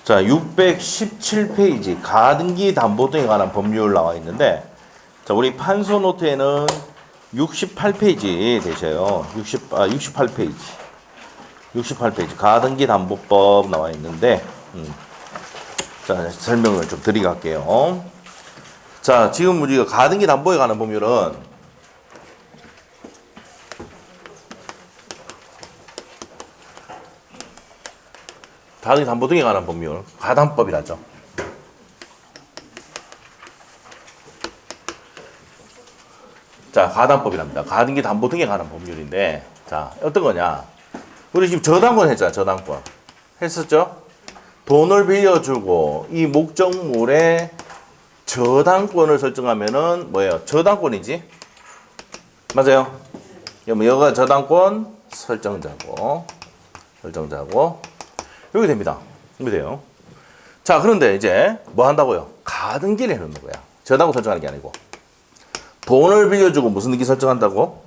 자, 617페이지 가등기 담보 등에 관한 법률 나와 있는데, 자, 우리 판서 노트에는 68페이지 되셔요. 68페이지. 68페이지 가등기 담보법 나와 있는데, 자, 설명을 좀 드리갈게요. 자, 지금 우리가 가등기 담보에 관한 법률은 가등기 담보 등에 관한 법률, 가담법이라죠. 자, 가담법이랍니다. 가등기 담보 등에 관한 법률인데, 자, 어떤 거냐? 우리 지금 저당권 했잖아, 저당권. 했었죠? 돈을 빌려주고, 이 목적물에 저당권을 설정하면은 뭐예요? 저당권이지? 맞아요? 여기가 저당권 설정자고, 여기 됩니다. 이렇게 돼요. 자, 그런데 이제 뭐 한다고요? 가등기를 해놓는 거야. 저당권 설정하는 게 아니고. 돈을 빌려주고 무슨 등기 설정한다고?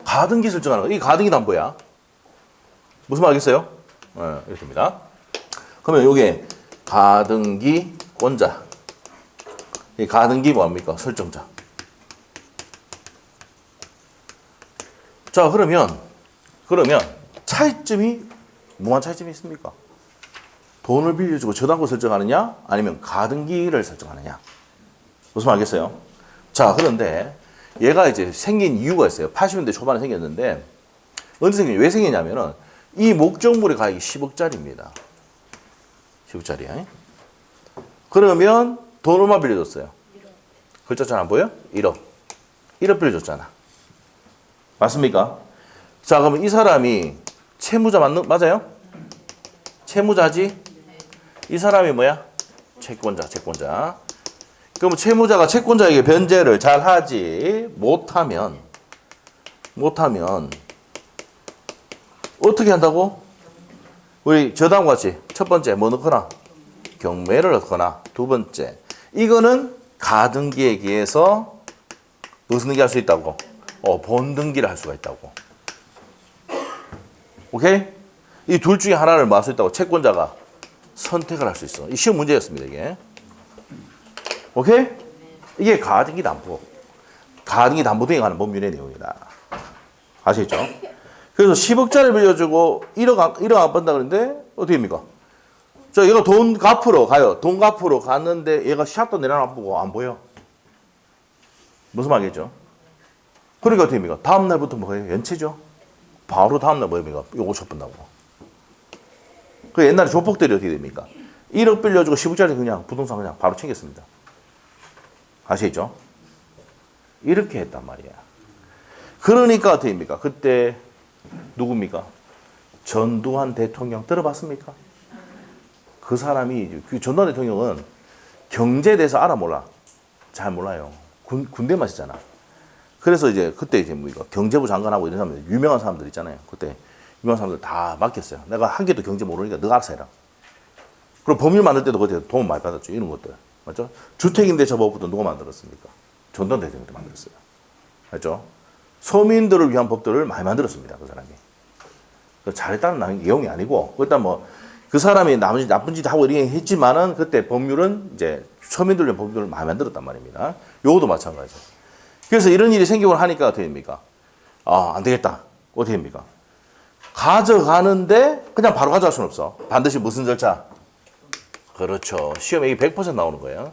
가등기 설정하는 거. 이 가등기 담보야. 무슨 말 알겠어요? 이렇게 됩니다. 그러면 요게 가등기권자. 이 가등기 뭐합니까? 설정자. 자, 그러면 차이점이 뭐한 차이점이 있습니까? 돈을 빌려주고 저당권 설정하느냐? 아니면 가등기를 설정하느냐? 무슨 말 알겠어요? 자, 그런데 얘가 이제 생긴 이유가 있어요. 80년대 초반에 생겼는데 언제 생겼냐? 왜 생겼냐면은 이 목적물의 가액이 10억짜리입니다. 10억짜리. 그러면 돈 얼마 빌려줬어요? 글자 잘 안 보여? 1억. 1억 빌려줬잖아. 맞습니까? 자, 그러면 이 사람이 채무자 맞아요? 채무자지? 이 사람이 뭐야? 채권자. 그럼 채무자가 채권자에게 변제를 잘 하지 못하면 어떻게 한다고? 우리 저다음과 같이 첫 번째 뭐 넣거나 경매를 넣거나 두 번째 이거는 가등기에 의해서 무슨 등기 할 수 있다고? 본등기를 할 수가 있다고. 오케이? 이 둘 중에 하나를 뭐 할 수 있다고? 채권자가 선택을 할 수 있어. 이 시험 문제였습니다, 이게. 오케이? 이게 가등기 담보. 가등기 담보 등에 관한 법률의 내용이다. 아시겠죠? 그래서 10억짜리 빌려주고 1억 안 번다 그러는데 어떻게 됩니까? 저 얘가 돈 갚으러 가요. 돈 갚으러 갔는데 얘가 샷도 내려놔보고 안 보여. 무슨 말이겠죠? 그러니까 어떻게 됩니까? 다음 날부터 뭐예요? 연체죠? 바로 다음 날 뭐입니까? 이거 5천 번다고. 그 옛날에 조폭들이 어떻게 됩니까? 1억 빌려주고 10억짜리 그냥 부동산 그냥 바로 챙겼습니다. 아시겠죠? 이렇게 했단 말이야. 그러니까 어떻게 됩니까? 그때 누굽니까? 전두환 대통령 들어봤습니까? 그 사람이 그 전두환 대통령은 경제에 대해서 알아 몰라? 잘 몰라요. 군대만 있잖아. 그래서 이제 그때 이제 뭐 이거 경제부 장관하고 이런 사람들 유명한 사람들 있잖아요. 그때 유명한 사람들 다 맡겼어요. 내가 한 개도 경제 모르니까 너가 알아서 해라. 그리고 법률 만들 때도 그때 도움 많이 받았죠. 이런 것들. 맞죠? 주택임대차법부터 누가 만들었습니까? 전두환 대통령이 만들었어요. 맞죠? 서민들을 위한 법들을 많이 만들었습니다. 그 사람이. 잘했다는 내용이 아니고, 일단 뭐, 그 사람이 나쁜 짓 하고 이렇게 했지만은 그때 법률은 이제 서민들을 위한 법률을 많이 만들었단 말입니다. 요것도 마찬가지죠. 그래서 이런 일이 생기고 하니까 어떻게 됩니까? 안 되겠다. 어떻게 됩니까? 가져가는데 그냥 바로 가져갈 수는 없어. 반드시 무슨 절차? 그렇죠. 시험에 이게 100% 나오는 거예요.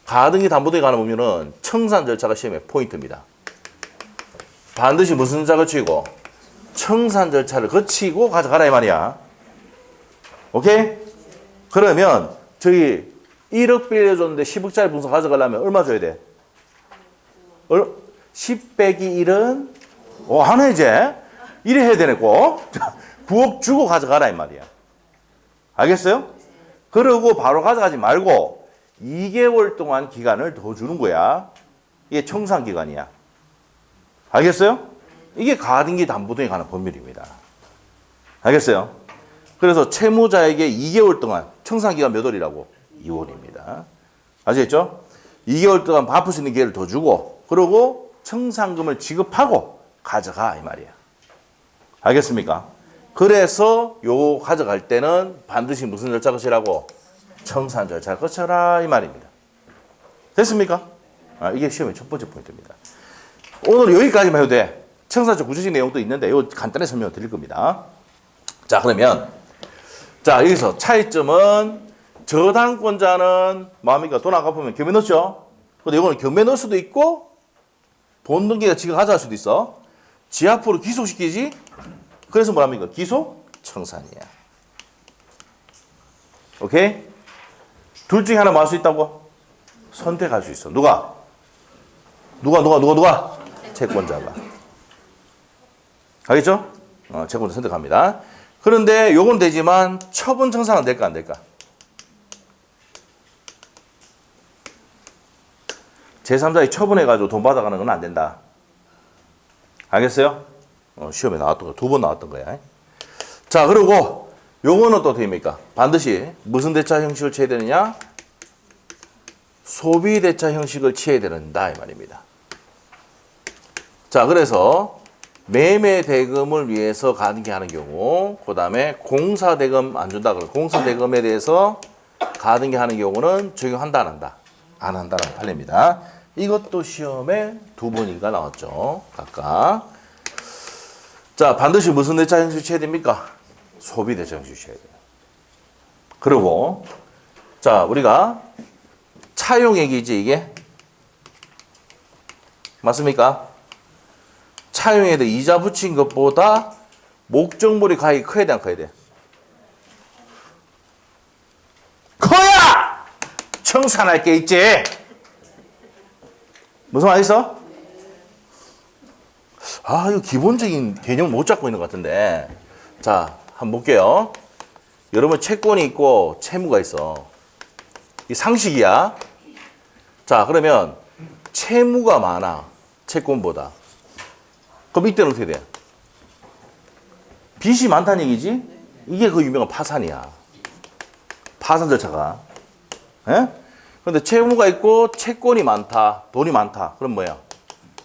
가등기 담보등에 관한 법률은 청산 절차가 시험의 포인트입니다. 반드시 무슨 절차 거치고? 청산 절차를 거치고 가져가라 이 말이야. 오케이? 그러면 저기 1억 빌려줬는데 10억짜리 분석 가져가려면 얼마 줘야 돼? 10 빼기 1은 하네 이제. 이래 해야 되네 꼭. 9억 주고 가져가라 이 말이야. 알겠어요? 그러고 바로 가져가지 말고 2개월 동안 기간을 더 주는 거야. 이게 청산 기간이야. 알겠어요? 이게 가등기 담보 등에 관한 법률입니다. 알겠어요? 그래서 채무자에게 2개월 동안 청산 기간 몇 월이라고? 2월입니다. 아시겠죠? 2개월 동안 갚을 수 있는 기회를 더 주고 그러고 청산금을 지급하고 가져가 이 말이야. 알겠습니까? 그래서 요 가져갈 때는 반드시 무슨 절차 거치라고? 청산 절차를 거쳐라 이 말입니다. 됐습니까? 이게 시험의 첫 번째 포인트입니다. 오늘 여기까지만 해도 돼. 청산절 구체적 내용도 있는데 이거 간단히 설명을 드릴 겁니다. 자, 그러면 자, 여기서 차이점은 저당권자는 뭡니까? 돈 아까 보면 겸해 넣었죠? 근데 이거는 겸해 넣을 수도 있고 돈 등기가 지가 가져갈 수도 있어. 지 앞으로 기속시키지? 그래서 뭐랍니까? 기속 청산이야. 오케이? 둘 중에 하나 뭐 할 수 있다고? 선택할 수 있어. 누가? 채권자가. 알겠죠? 채권자 선택합니다. 그런데 요건 되지만 처분 청산은 될까 안 될까? 제3자의 처분해가지고 돈 받아가는 건 안 된다. 알겠어요? 시험에 나왔던 거, 2번 나왔던 거야. 자, 그리고 요거는 또 됩니까? 반드시 무슨 대차 형식을 취해야 되느냐? 소비 대차 형식을 취해야 된다 이 말입니다. 자, 그래서 매매 대금을 위해서 가등기 하는 경우, 그 다음에 공사 대금 안 준다 그러고 공사 대금에 대해서 가등기 하는 경우는 적용한다 안 한다? 안 한다라는 판례입니다. 이것도 시험에 2번인가 나왔죠. 각각. 자, 반드시 무슨 대차 형식을 취해야 됩니까? 소비 대차 형식을 취해야 돼요. 그리고 자, 우리가 차용액이지 이게? 맞습니까? 차용액에 이자 붙인 것보다 목적물이 가액이 커야 돼, 안 커야 돼? 커야 청산할 게 있지. 무슨 말 있어? 이거 기본적인 개념 못 잡고 있는 것 같은데. 자, 한번 볼게요. 여러분 채권이 있고 채무가 있어. 이 상식이야. 자, 그러면 채무가 많아. 채권보다. 그럼 이때는 어떻게 돼? 빚이 많다는 얘기지? 이게 그 유명한 파산이야. 파산 절차가. 예? 그런데 채무가 있고 채권이 많다. 돈이 많다. 그럼 뭐야?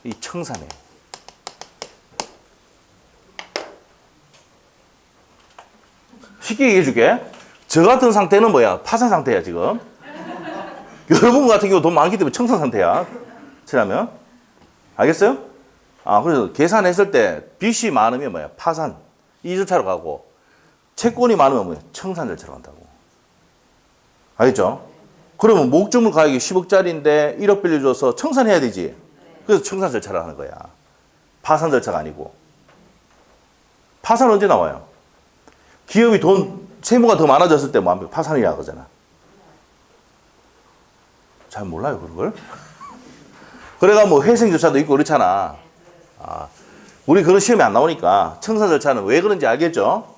이 청산해. 쉽게 얘기해 줄게. 저 같은 상태는 뭐야? 파산 상태야, 지금. 여러분 같은 경우 돈 많기 때문에 청산 상태야. 치라면. 알겠어요? 그래서 계산했을 때 빚이 많으면 뭐야? 파산. 이 절차로 가고, 채권이 많으면 뭐야? 청산 절차로 간다고. 알겠죠? 그러면 목적물 가액이 10억짜리인데 1억 빌려줘서 청산해야 되지. 그래서 청산 절차를 하는 거야. 파산 절차가 아니고. 파산 언제 나와요? 기업이 세무가 더 많아졌을 때 뭐 파산이라고 그러잖아. 잘 몰라요, 그런 걸? 그래가 뭐 회생 절차도 있고 그렇잖아. 우리 그런 시험이 안 나오니까 청산 절차는 왜 그런지 알겠죠?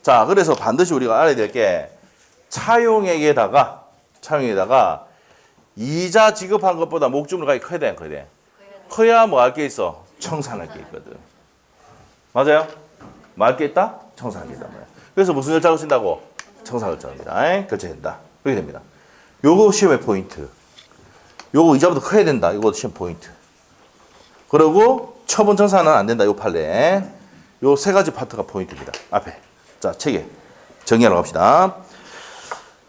자, 그래서 반드시 우리가 알아야 될 게 차용액에다가 이자 지급한 것보다 목적물 가액이 커야 돼, 안 커야 돼? 커야 뭐 할 게 있어? 청산할 게 있거든. 맞아요? 뭐 할 게 있다? 청산할 게 있단 말이야. 그래서 무슨 절차를 쓴다고? 청산 절차입니다. 결제된다. 그렇게 됩니다. 요거 시험의 포인트. 요거 이자보다 커야 된다. 이거 시험 포인트. 그리고 처분 청산은 안 된다. 요 판례. 요 세 가지 파트가 포인트입니다. 앞에. 자, 책에 정리하러 갑시다.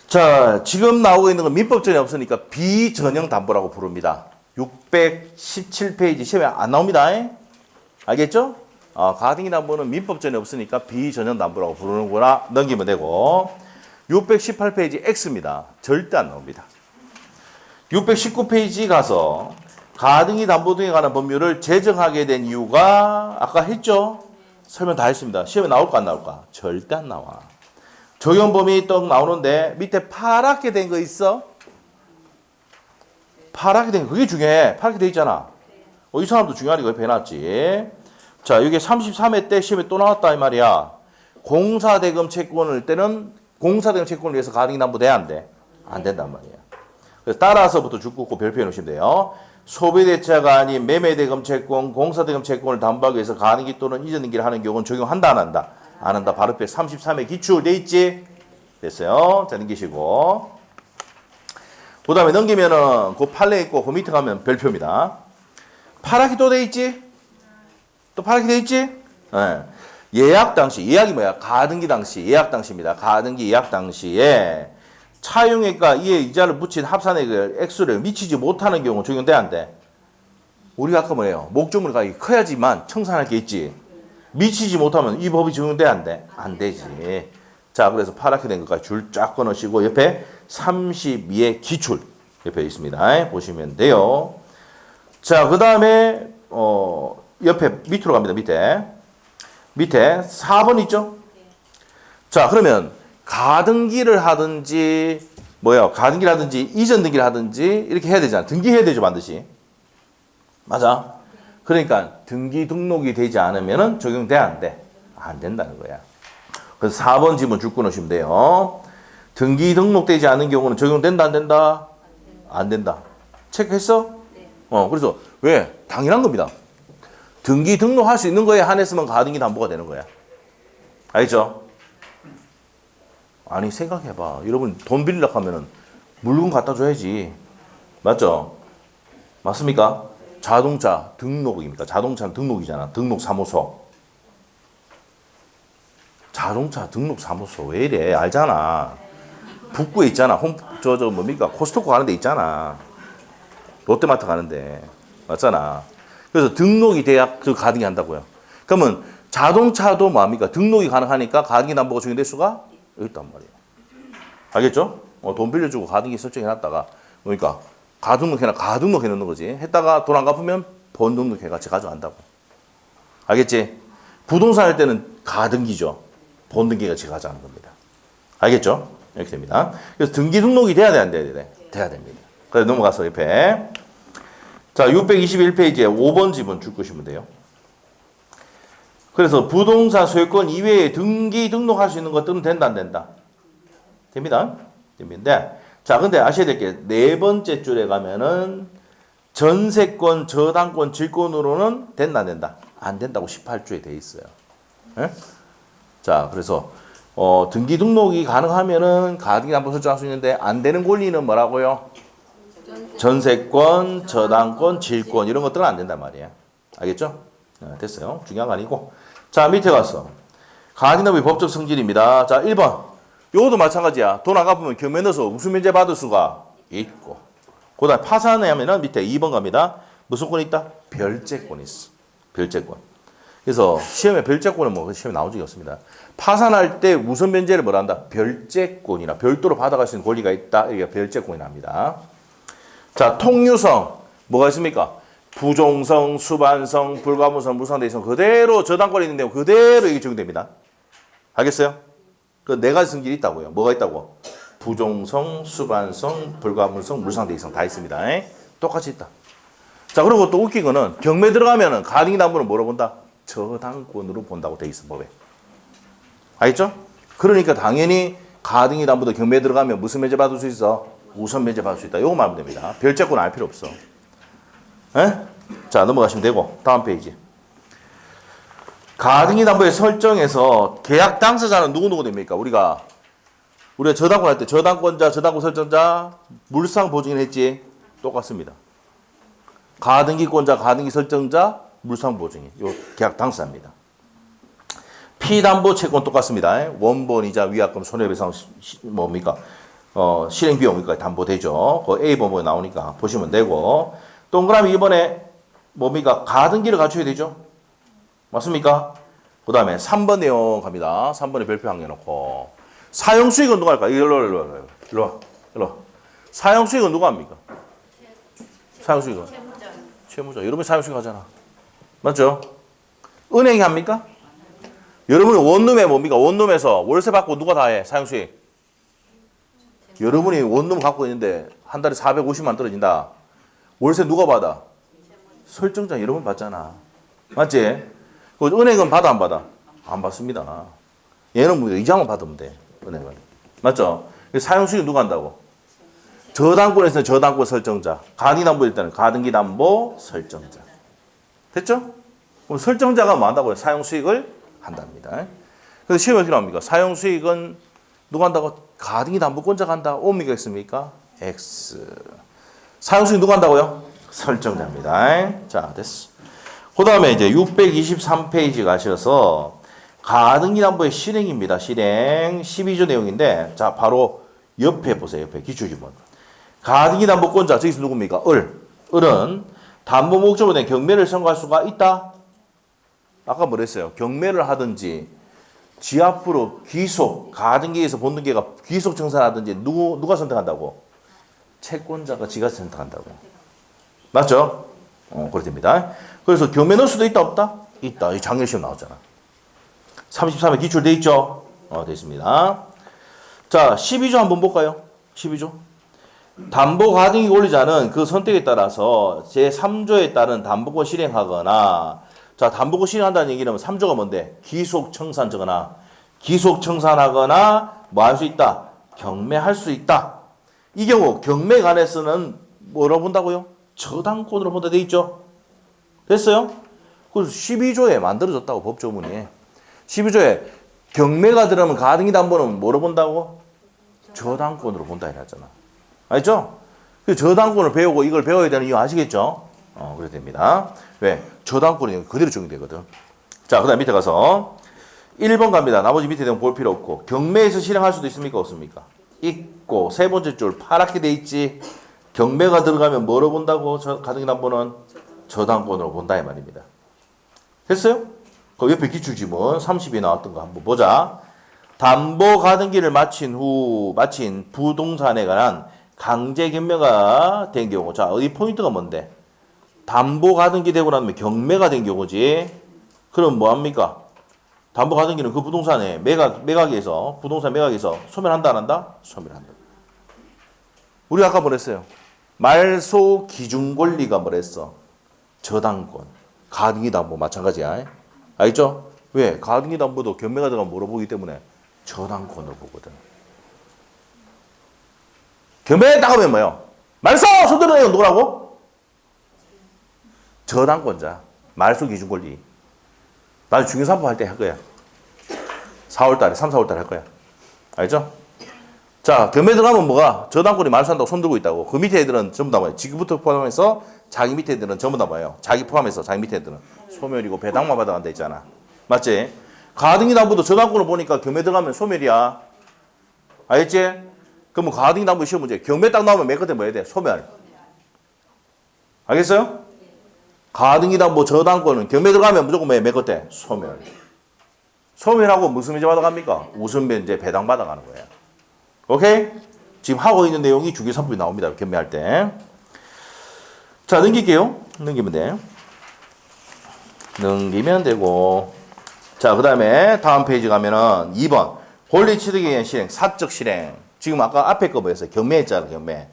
자, 지금 나오고 있는 건 민법전이 없으니까 비전형 담보라고 부릅니다. 617페이지 시험에 안 나옵니다. 알겠죠? 가등기 담보는 민법전이 없으니까 비전형 담보라고 부르는구나. 넘기면 되고. 618페이지 X입니다. 절대 안 나옵니다. 619페이지 가서 가등기 담보 등에 관한 법률을 제정하게 된 이유가 아까 했죠? 설명 다 했습니다. 시험에 나올까 안 나올까? 절대 안 나와. 적용 범위 또 나오는데 밑에 파랗게 된 거 있어? 파랗게 된 거 그게 중요해. 파랗게 돼 있잖아. 이 사람도 중요하니까 옆에 해놨지. 자, 이게 33회 때 시험에 또 나왔다 이 말이야. 공사대금 채권을 때는 공사대금 채권을 위해서 가등기 담보 돼야 안 돼? 안 된단 말이야. 그래서 따라서부터 줄 긋고 별표해 놓으시면 돼요. 소비대차가 아닌 매매대금 채권, 공사대금 채권을 담보하기 위해서 가등기 또는 이전 등기를 하는 경우는 적용한다 안 한다? 안 한다. 바로 옆에 33회 기출 돼 있지? 됐어요. 자, 넘기시고. 그 다음에 넘기면은 그 판례 있고 그 밑에 가면 별표입니다. 파랗게 또 돼 있지? 또 파랗게 돼 있지? 네. 예약 당시, 예약이 뭐야? 가등기 당시, 예약 당시입니다. 가등기 예약 당시에 차용액과 이에 이자를 붙인 합산액을 액수를 미치지 못하는 경우 적용돼 안 돼? 우리가 아까 뭐예요? 목적물 가격이 커야지만 청산할 게 있지. 미치지 못하면 이 법이 적용돼 안 돼? 안 되지. 자, 그래서 파랗게 된 것까지 줄 쫙 끊으시고 옆에 32의 기출 옆에 있습니다. 보시면 돼요. 자, 그 다음에 옆에 밑으로 갑니다. 밑에 4번 있죠? 자, 그러면 가등기를 하든지 가등기를 하든지 이전 등기를 하든지 이렇게 해야 되잖아. 등기해야 되죠, 반드시. 맞아. 그러니까 등기 등록이 되지 않으면 적용돼 안 돼? 안 된다는 거야. 그래서 4번 지문 줄 끊으시면 돼요. 등기 등록되지 않은 경우는 적용된다 안 된다? 안 된다. 체크했어? 네. 그래서 왜? 당연한 겁니다. 등기 등록할 수 있는 거에 한해서만 가등기 담보가 되는 거야. 알겠죠? 아니 생각해봐. 여러분 돈 빌리려고 하면은 물건 갖다 줘야지. 맞죠? 맞습니까? 자동차 등록입니까? 자동차는 등록이잖아. 등록사무소. 자동차 등록사무소 왜 이래? 알잖아. 북구에 있잖아. 뭡니까? 코스트코 가는 데 있잖아. 롯데마트 가는데. 맞잖아. 그래서 등록이 돼야 그 가등기 한다고요. 그러면 자동차도 뭡니까? 등록이 가능하니까 가등기 담보가 적용될 수가 있단 말이에요. 알겠죠? 돈 빌려주고 가등기 설정해놨다가 그러니까 가등록해 놓는 거지. 했다가 돈 안 갚으면 번등록해 같이 가져간다고. 알겠지? 부동산 할 때는 가등기죠. 번등기가 같이 가져가는 겁니다. 알겠죠? 이렇게 됩니다. 그래서 등기 등록이 돼야 돼, 안 돼야 돼? 돼야 됩니다. 그래서 넘어가서 옆에. 자, 621페이지에 5번 지문 줄 것이면 돼요. 그래서 부동산 소유권 이외에 등기 등록할 수 있는 것들은 된다, 안 된다? 됩니다. 됩니다. 자, 근데 아셔야 될 게 네 번째 줄에 가면은 전세권, 저당권, 질권으로는 된다, 안 된다? 안 된다고 18조에 돼 있어요. 에? 자, 그래서 등기 등록이 가능하면은 가등기 담보 설정할 수 있는데 안 되는 권리는 뭐라고요? 전세권, 저당권, 질권 이런 것들은 안 된단 말이에요. 알겠죠? 됐어요. 중요한 거 아니고. 자, 밑에 가서 가등기 담보의 법적 성질입니다. 자, 1번. 요것도 마찬가지야. 돈 안 갚으면 경매 넣어서 우수면제 받을 수가 있고. 그 다음에 파산에 하면은 밑에 2번 갑니다. 무슨 권이 있다? 별채권이 있어. 별채권. 그래서 시험에 별채권은 시험에 나온 적이 없습니다. 파산할 때 우선 면제를 뭐라 한다? 별채권이나 별도로 받아갈 수 있는 권리가 있다. 이게 별채권이랍니다. 자, 통유성. 뭐가 있습니까? 부종성, 수반성, 불가분성, 무상대성 그대로 저당권이 있는데 그대로 이게 적용됩니다. 알겠어요? 그 네 가지 성질이 있다고요. 뭐가 있다고? 부종성, 수반성, 불가분성, 물상대성 다 있습니다. 똑같이 있다. 자, 그리고 또 웃긴 거는 경매 들어가면은 가등기 담보는 뭐로 본다? 저당권으로 본다고 돼 있어, 법에. 알겠죠? 그러니까 당연히 가등기 담보도 경매 들어가면 무슨 면제 받을 수 있어? 우선 면제 받을 수 있다. 요거 말하면 됩니다. 별채권 알 필요 없어. 자, 넘어가시면 되고 다음 페이지. 가등기 담보의 설정에서 계약 당사자는 누구 됩니까? 우리가 저당권 할 때 저당권자, 저당권 설정자, 물상 보증인 했지? 똑같습니다. 가등기권자, 가등기 설정자, 물상 보증인. 요 계약 당사자입니다. 피담보 채권 똑같습니다. 원본이자 위약금 손해배상 실행 비용까지 담보되죠. 그 A번호에 나오니까 보시면 되고 동그라미 이번에 가등기를 갖춰야 되죠. 맞습니까? 그 다음에 3번 내용 갑니다. 3번에 별표 한 개 놓고 사용수익은 누가 할까? 일로 와. 사용수익은 누가 합니까? 사용수익은? 채무자. 여러분이 사용수익 하잖아. 맞죠? 은행이 합니까? 여러분이 원룸에 원룸에서 월세 받고 누가 다 해? 사용수익. 여러분이 원룸 갖고 있는데 한 달에 450만 떨어진다. 월세 누가 받아? 설정자 여러분 받잖아. 맞지? 은행은 받아 안 받아? 안 받습니다. 얘는 이자만 받으면 돼. 은행은. 맞죠? 사용수익 누가 한다고? 저당권에서는 저당권 설정자. 가등기담보일 때는 가등기담보 설정자. 됐죠? 그럼 설정자가 뭐 한다고요? 사용수익을 한답니다. 그래서 시험에 어떻게 나옵니까? 사용수익은 누가 한다고? 가등기담보권자가 한다. 옵니까? 있습니까? X. 사용수익 누가 한다고요? 설정자입니다. 자, 됐어. 그 다음에 이제 623페이지 가셔서 가등기담보의 실행입니다. 실행 12조 내용인데 자 바로 옆에 보세요. 옆에 기출지문. 가등기 담보권자 저기서 누굽니까? 을은 담보 목적으로 된 경매를 선고할 수가 있다. 아까 뭐랬어요? 경매를 하든지 지 앞으로 귀속 가등기에서 본등기가 귀속 청산하든지 누가 선택한다고? 채권자가 지가 선택한다고. 맞죠? 그렇게 됩니다. 그래서 경매 넣을 수도 있다 없다? 있다. 이 작년 시험 나왔잖아. 33회 기출돼 있죠? 돼 있습니다. 자, 12조 한번 볼까요? 12조. 담보 가등기 권리자는 그 선택에 따라서 제3조에 따른 담보권 실행하거나, 자, 담보권 실행한다는 얘기는 3조가 뭔데? 기속 청산 적거나, 기속 청산하거나 뭐 할 수 있다? 경매할 수 있다. 이 경우 경매 관해서는 뭐로 본다고요? 저당권으로 본다 돼 있죠? 됐어요? 그래서 12조에 만들어졌다고 법조문이. 12조에 경매가 들어가면 가등기 담보는 뭐로 본다고? 저당권으로 본다 이랬잖아. 알죠? 그 저당권을 배우고 이걸 배워야 되는 이유 아시겠죠? 그래 됩니다. 왜? 저당권이 그대로 적용되거든. 자, 그 다음 밑에 가서 1번 갑니다. 나머지 밑에 대면 볼 필요 없고. 경매에서 실행할 수도 있습니까? 없습니까? 있고. 세 번째 줄 파랗게 돼 있지. 경매가 들어가면 뭐로 본다고? 가등기 담보는 저당권으로 본다 이 말입니다. 됐어요? 그 옆에 기출지문 30이 나왔던 거 한번 보자. 담보 가등기를 마친 부동산에 관한 강제 경매가 된 경우. 자, 어디 포인트가 뭔데? 담보 가등기 되고 나면 경매가 된 경우지. 그럼 뭐 합니까? 담보 가등기는 그 부동산에 매각에서 부동산 매각에서 소멸한다 안 한다? 소멸한다. 우리 아까 뭐랬어요? 말소 기준 권리가 뭐랬어? 저당권. 가등기 담보 마찬가지야. 알죠? 왜? 가등기 담보도 경매가 들어가면 뭐로 보기 때문에 저당권으로 보거든. 경매에 나가면 뭐예요? 말소! 손들어내요. 누구라고? 저당권자. 말소 기준 권리. 나중에 중개사법 할 때 할 거야. 4월달에, 3, 4월달에 할 거야. 알죠? 자, 경매 들어가면 뭐가? 저당권이 말소한다고 손들고 있다고. 그 밑에 애들은 전부 다 뭐예요? 지금부터 포함해서 자기 밑에 애들은 전부 다 뭐예요? 자기 포함해서 자기 밑에 애들은 소멸이고 배당만 받아간다 있잖아. 맞지? 가등기 담보도 저당권을 보니까 경매 들어가면 소멸이야. 알겠지? 그러면 가등기 담보 시험 문제. 경매 딱 나오면 맨 끝에 뭐 해야 돼? 소멸. 알겠어요? 가등기 담보 저당권은 경매 들어가면 무조건 맨 끝에 소멸. 소멸하고 무슨 면제 받아갑니까? 우선 면제 배당 받아가는 거예요. 오케이? 지금 하고 있는 내용이 중개사법이 나옵니다. 경매할 때. 자, 넘길게요. 넘기면 돼. 넘기면 되고. 자, 그 다음에 다음 페이지 가면은 2번. 권리취득에 의한 실행, 사적 실행. 지금 아까 앞에 거 뭐였어요? 경매했잖아, 경매.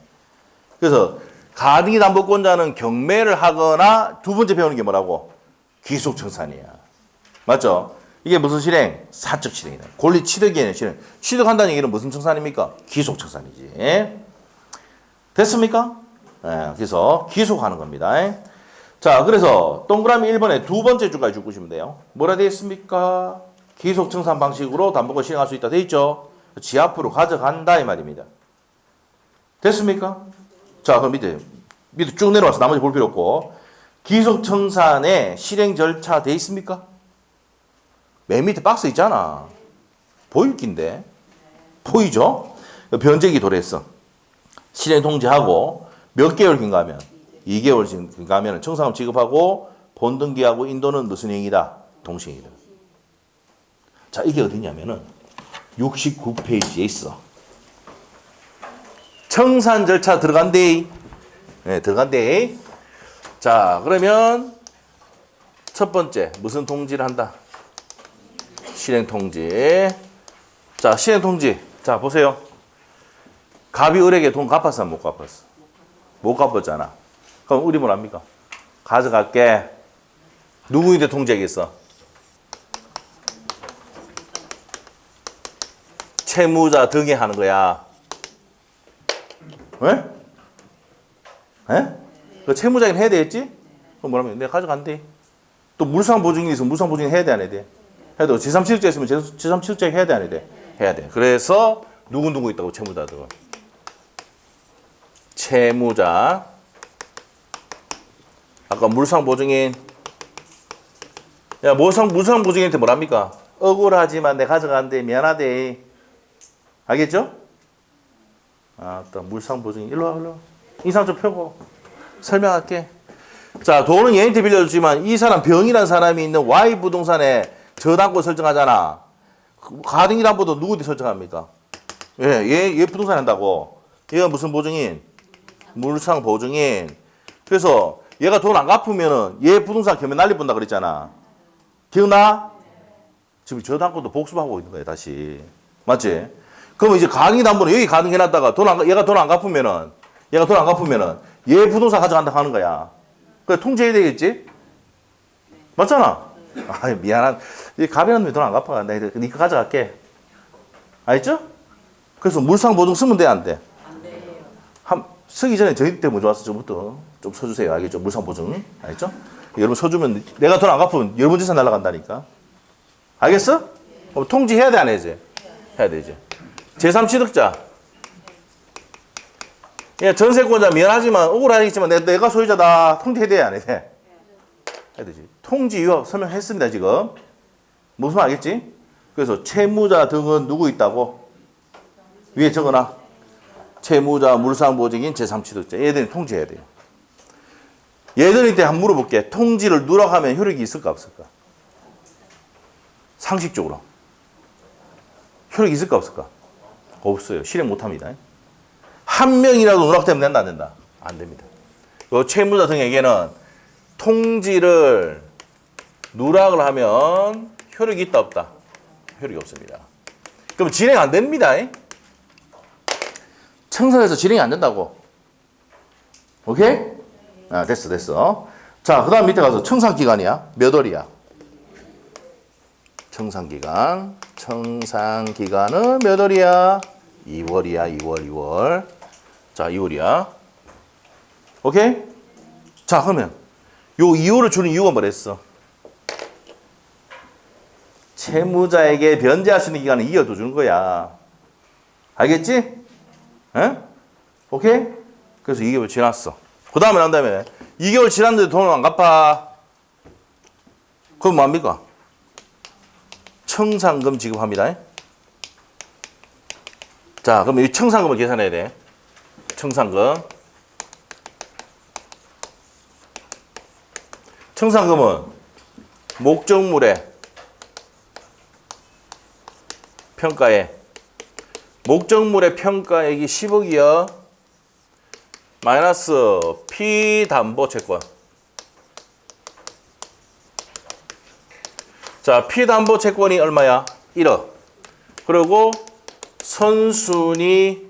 그래서 가등기 담보권자는 경매를 하거나 두 번째 배우는 게 뭐라고? 귀속청산이야. 맞죠? 이게 무슨 실행? 사적 실행이다. 권리 취득에 의한 실행. 취득한다는 얘기는 무슨 청산입니까? 귀속청산이지. 됐습니까? 네, 그래서 귀속하는 겁니다. 자, 그래서 동그라미 1번에 두 번째 줄까지 줄 보시면 돼요. 뭐라 되어 있습니까? 귀속청산 방식으로 담보권 실행할 수 있다. 되어 있죠? 지 앞으로 가져간다 이 말입니다. 됐습니까? 자, 그럼 밑에 쭉 내려와서 나머지 볼 필요 없고. 귀속청산에 실행 절차 돼 있습니까? 맨 밑에 박스 있잖아. 보일 낀데. 보이죠? 변제기 도래했어. 실행 통지하고 몇 개월 긴가하면 2개월 긴가하면 청산금 지급하고 본등기하고 인도는 무슨 행위다? 동시행위다. 자, 이게 어디냐면은 69페이지에 있어. 청산 절차 들어간대. 네, 들어간대. 자, 그러면 첫 번째 무슨 통지를 한다? 실행 통지. 자, 실행 통지. 자, 보세요. 갑이 을에게 돈 갚았어, 못 갚았어? 못 갚았잖아. 그럼 을이 뭐랍니까? 가져갈게. 누구인데 통지하겠어? 채무자 등에 하는 거야. 왜? 에? 그 채무자인 해야 되겠지? 그럼 뭐라면 내가 가져간대. 또 물상보증이 있으면 물상보증 해야 돼, 안 해야 돼? 해도 제3취득자 있으면 제3취득자 해야 돼, 안 해야 돼? 해야 돼. 그래서 누구 있다고 채무자들은. 채무자. 아까 물상보증인. 야, 물상보증인한테 뭐랍니까? 억울하지만 내가 가져간대. 미안하대. 알겠죠? 아, 또 물상보증인. 일로 와, 일로 와. 인상 좀 펴고. 설명할게. 자, 돈은 얘한테 빌려줬지만 이 사람 병이라는 사람이 있는 Y 부동산에 저당권 설정하잖아. 가등기담보도 누구한테 설정합니까? 예, 얘 부동산 한다고. 얘가 무슨 보증인? 물상보증인. 그래서 얘가 돈 안 갚으면은 얘 부동산 겸해 난리 본다 그랬잖아. 기억나? 지금 저당권도 복습하고 있는 거야, 다시. 맞지? 그러면 이제 가등기담보는 여기 가등해놨다가 얘가 돈 안 갚으면은 얘 부동산 가져간다 하는 거야. 그래, 통제해야 되겠지? 맞잖아? 아, 미안한. 이 가변한 놈이 돈 안 갚아. 내가 니가 가져갈게. 알겠죠? 그래서 물상보증 쓰면 돼, 안 돼? 안 돼요. 쓰기 전에 저희 때 먼저 와서 좀부터 좀 써주세요. 알겠죠? 물상보증. 알겠죠? 여러분 써주면 내가 돈 안 갚으면 여러분 재산 날아간다니까. 알겠어? 그럼 통지해야 돼, 안 해야지? 해야 되지. 제3취득자. 야, 전세권자 미안하지만 억울하겠지만 내가 소유자다. 통지해야 돼, 안 해야 돼? 해야 되지. 통지 유효 설명했습니다, 지금. 무슨 말 알겠지? 그래서 채무자 등은 누구 있다고? 위에 적어놔. 채무자, 물상보증인, 제3취득자. 얘들이 통지해야 돼요. 얘들한테 한번 물어볼게. 통지를 누락하면 효력이 있을까 없을까? 상식적으로. 효력이 있을까 없을까? 없어요. 실행 못합니다. 한 명이라도 누락되면 된다 안 된다? 안 됩니다. 요 채무자 등에게는 통지를 누락을 하면 효력이 있다 없다? 효력이 없습니다. 그럼 진행 안 됩니다. 청사에서 진행이 안 된다고. 오케이? 아, 됐어. 자, 그 다음 밑에 가서 청산기간이야. 몇 월이야? 청산기간은 몇 월이야? 2월이야, 2월. 자, 2월이야. 오케이? 자, 그러면 요 2월을 주는 이유가 뭐랬어? 채무자에게 변제할 수 있는 기간을 2월 더 주는 거야. 알겠지? 에? 오케이? 그래서 2개월 지났어. 그 다음에 난 다음에 2개월 지났는데 돈을 안 갚아. 그럼 뭐합니까? 청산금 지급합니다. 자, 그럼 이 청산금을 계산해야 돼. 청산금은 목적물의 평가액이 10억이요. 마이너스 피담보채권. 자, 피담보채권이 얼마야? 1억. 그리고 선순위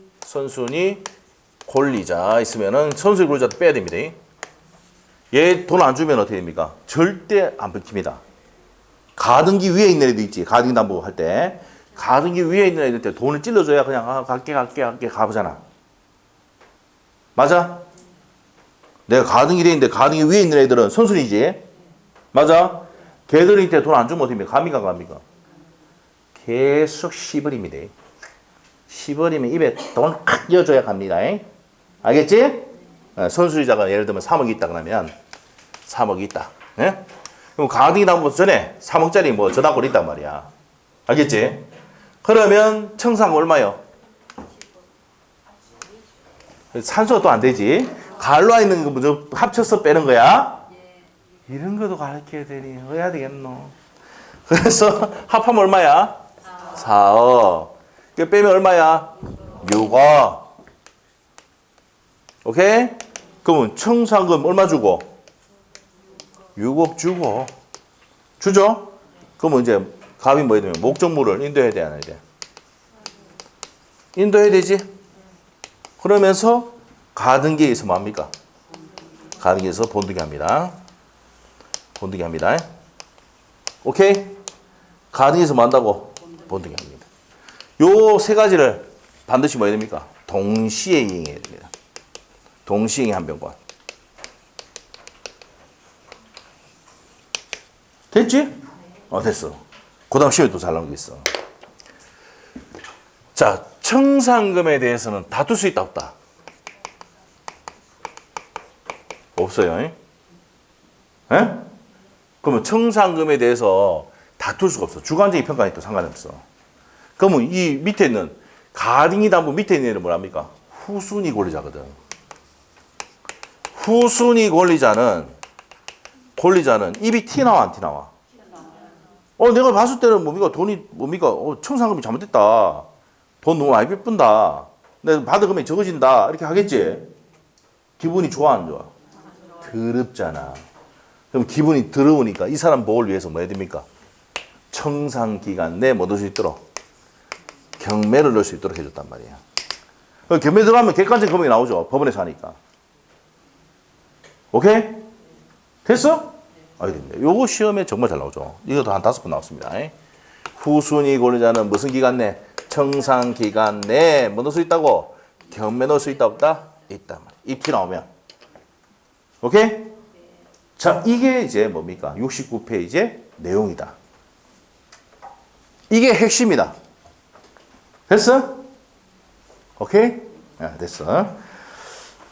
권리자 있으면은 선순위 권리자도 빼야 됩니다. 얘 돈 안 주면 어떻게 됩니까? 절대 안 끊깁니다. 가등기 위에 있는 애도 있지. 가등기 담보 할 때. 가등기 위에 있는 애들 돈을 찔러줘야 그냥 갈게 가보잖아. 맞아? 내가 가등기 돼 있는데 가등기 위에 있는 애들은 선순위지. 맞아? 걔들한테 돈 안 주면 어떻게 됩니까? 갑니까? 계속 시벌입니다. 시벌이면 입에 돈 칵 이어줘야 갑니다. 알겠지? 선순위자가 예를 들면 3억이 있다 그러면 3억이 있다. 예? 그럼 가등기 담보 전에 3억짜리 뭐 저당권 있단 말이야. 알겠지? 그러면 청산금 얼마요? 산수가 또 안 되지. 갈로 있는 거 먼저 합쳐서 빼는 거야. 이런 것도 가르쳐야 되니 해야 되겠노. 그래서 합하면 얼마야? 4억. 이거 빼면 얼마야? 6억. 오케이? 그러면 청산금 얼마 주고? 6억 주고. 주죠? 그러면 이제 갑이 뭐야 되면 목적물을 인도해야 돼, 안 해야 돼? 인도해야 되지? 그러면서 가등기에서 뭡니까? 가등기에서 본등기 합니다. 오케이? 가등기에서 뭐 한다고? 본등기 합니다. 요 세 가지를 반드시 뭐 해야 됩니까? 동시에 이행해야 됩니다. 동시에 이행 한 병권. 됐지? 됐어. 그 다음 시험에 또 잘 나온 게 있어. 자, 청산금에 대해서는 다툴 수 있다, 없다? 없어요. 에? 그러면 청산금에 대해서 다툴 수가 없어. 주관적인 평가에도 상관없어. 그러면 이 밑에 있는 가등기 담보 밑에 있는 애는 뭐랍니까? 후순위 권리자거든. 후순위 권리자는 입이 티 나와 안 티 나와? 내가 봤을 때는 뭡니까 돈이 뭡니까 청산금이 잘못됐다. 돈 너무 많이 뺏분다. 내가 받은 금액이 적어진다. 이렇게 하겠지. 기분이 좋아 안 좋아? 더럽잖아. 그럼 기분이 더러우니까 이 사람 보호를 위해서 뭐 해야 됩니까? 청산기간 내에 뭐 넣을 수 있도록 경매를 넣을 수 있도록 해줬단 말이야. 경매 들어가면 객관적 금액이 나오죠. 법원에서 하니까. 오케이? 됐어? 알겠습니다. 요거 시험에 정말 잘 나오죠. 이것도 한 5번 나왔습니다. 후순위 권리자는 무슨 기간 내? 청산기간 내에 뭐 넣을 수 있다고? 경매 넣을 수 있다 없다? 있단 말이야. 입티 나오면. 오케이? 자, 이게 이제 뭡니까? 69페이지의 내용이다. 이게 핵심이다. 됐어? 오케이? 됐어.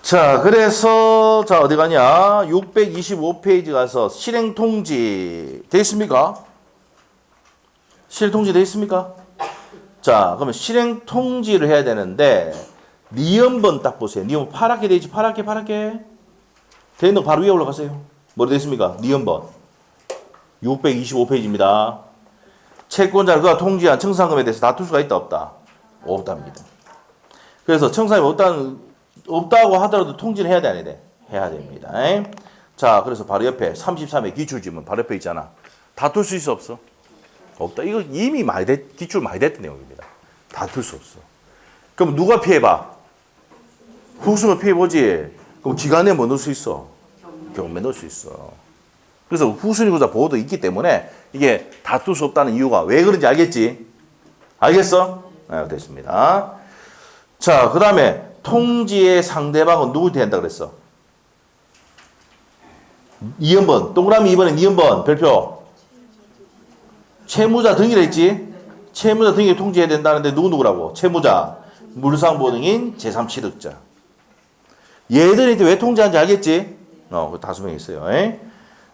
자, 그래서, 자, 어디 가냐? 625페이지 가서 실행통지, 돼 있습니까? 실행통지 돼 있습니까? 자, 그러면 실행통지를 해야 되는데, 니은번 딱 보세요. 니은번 파랗게 돼 있지? 파랗게. 돼 있는 거 바로 위에 올라가세요. 뭐로 돼 있습니까? 니은번. 625페이지입니다. 채권자가 그가 통지한 청산금에 대해서 다툴 수가 있다, 없다? 없답니다. 그래서 청산금이 없다고 하더라도 통지를 해야 돼, 안 해야 돼? 해야 됩니다. 자, 그래서 바로 옆에 33회 기출지문 바로 옆에 있잖아. 다툴 수 있어, 없어? 없다. 이거 이미 기출 많이 됐던 내용입니다. 다툴 수 없어. 그럼 누가 피해봐? 후순을 피해보지. 그럼 기간에 뭐 넣을 수 있어? 경매 넣을 수 있어. 그래서 후순위권자 보호도 있기 때문에 이게 다툴 수 없다는 이유가 왜 그런지 알겠지? 알겠어? 네, 됐습니다. 자, 그 다음에 통지의 상대방은 누구한테 한다 그랬어? 2번번. 동그라미 2번에 2번번. 별표. 채무자 등이라 했지? 채무자 등이 통지해야 된다는데 누구라고? 채무자. 물상보증인 제3취득자. 얘들이 왜 통지하는지 알겠지? 다수명이 있어요.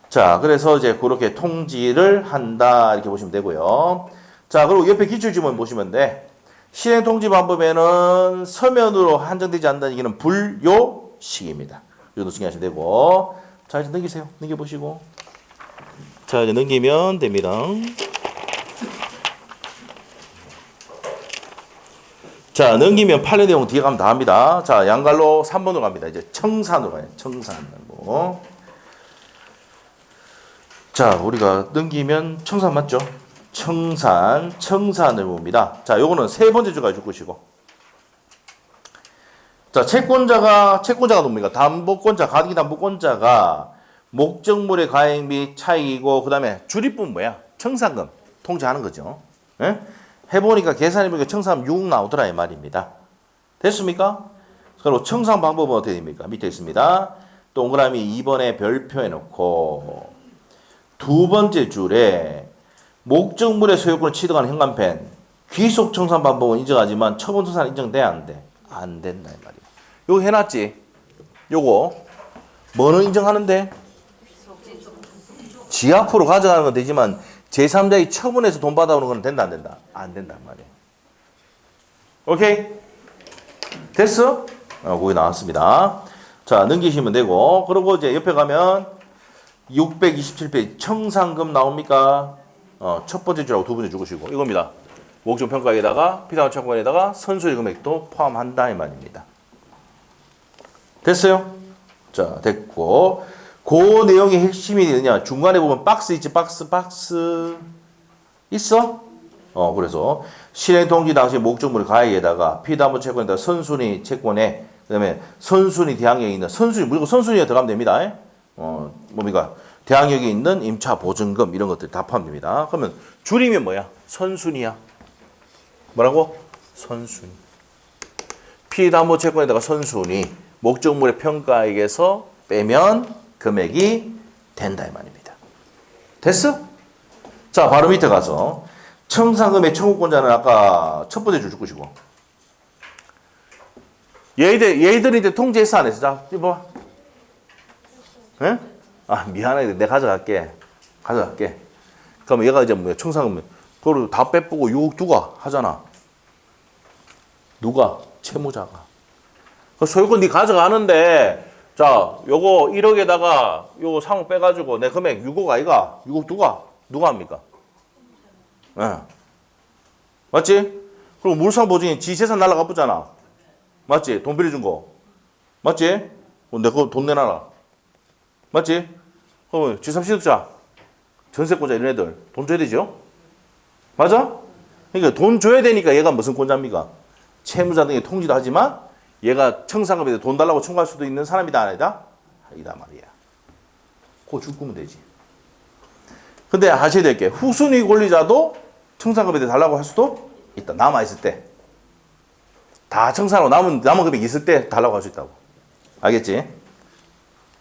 자, 그래서 이제 그렇게 통지를 한다. 이렇게 보시면 되고요. 자, 그리고 옆에 기출지문 보시면 돼. 실행통지 방법에는 서면으로 한정되지 않는다는 얘기는 불요식입니다. 이것도 중요하시면 되고. 자, 이제 넘기세요. 넘겨보시고. 자, 이제 넘기면 됩니다. 자, 넘기면 판례 내용 뒤에 가면 다 합니다. 자, 양갈로 3번으로 갑니다. 이제 청산으로 가요. 청산. 자, 우리가 넘기면 청산 맞죠? 청산을 봅니다. 자, 요거는 세 번째 주가 줄 것이고. 자, 채권자가 뭡니까? 담보권자, 가등기 담보권자가 목적물의 가액 및 차익이고, 그 다음에 주립분 뭐야? 청산금. 통지하는 거죠. 예? 해보니까 계산해보니까 청산금 6 나오더라, 이 말입니다. 됐습니까? 그리고 청산 방법은 어떻게 됩니까? 밑에 있습니다. 동그라미 2번에 별표 해놓고, 두 번째 줄에 목적물의 소유권을 취득하는 현관펜 귀속 청산 방법은 인정하지만 처분 청산 인정돼야 안 돼? 안 된다 이 말이야. 요거 해놨지? 요거 뭐는 인정하는데? 지 앞으로 가져가는 건 되지만 제3자의 처분해서 돈 받아오는 건 된다 안 된다? 안 된단 말이야. 오케이? 됐어? 거기 나왔습니다. 자, 넘기시면 되고. 그리고 이제 옆에 가면 627페이지 청산금 나옵니까? 첫 번째 줄하고 두 번째 주시고 이겁니다. 목적평가에다가 피담 채권에다가 선수의 금액도 포함한다 이 말입니다. 됐어요? 자, 됐고 그 내용의 핵심이 있느냐? 중간에 보면 박스 있지? 박스 있어? 그래서 실행통지 당시 목적물 가액에다가 피담 채권에다가 선순위 채권에 그다음에 선순위 대항력이 있는 선순위 무조건 선순위에 들어가면 됩니다. 뭡니까? 대항력이 있는 임차 보증금 이런 것들 다 포함됩니다. 그러면 줄이면 뭐야? 선순위야. 뭐라고? 선순위. 피담보 채권에다가 선순위. 목적물의 평가액에서 빼면 금액이 된다 이 말입니다. 됐어? 자, 바로 밑에 가서 청산금의 청구권자는 아까 첫 번째 줄 줄 것이고 얘들이 이제 통지했어 안 했어? 자, 이봐. 예? 미안해. 내가 가져갈게. 그럼 얘가 이제 뭐야? 청산금. 그걸 다 빼쁘고 6억 누가 하잖아. 누가? 채무자가. 그 소유권 네 가져가는데 자 요거 1억에다가 요거 3억 빼가지고 내 금액 6억 아이가? 6억 누가 합니까? 예. 맞지? 그리고 물상보증인 지 재산 날라가 보잖아. 맞지? 돈 빌려준 거. 맞지? 내 거 돈 내놔라. 맞지? 그럼 지3취득자, 전세권자 이런 애들 돈 줘야 되죠? 맞아? 그러니까 돈 줘야 되니까 얘가 무슨 권자입니까? 채무자 등의 통지도 하지만 얘가 청산금에 돈 달라고 청구할 수도 있는 사람이다 아니다? 이다 말이야. 그거 죽으면 되지. 근데 하셔야 될 게 후순위 권리자도 청산금에 달라고 할 수도 있다. 남아있을 때. 다 청산하고 남은 금액이 있을 때 달라고 할 수 있다고. 알겠지?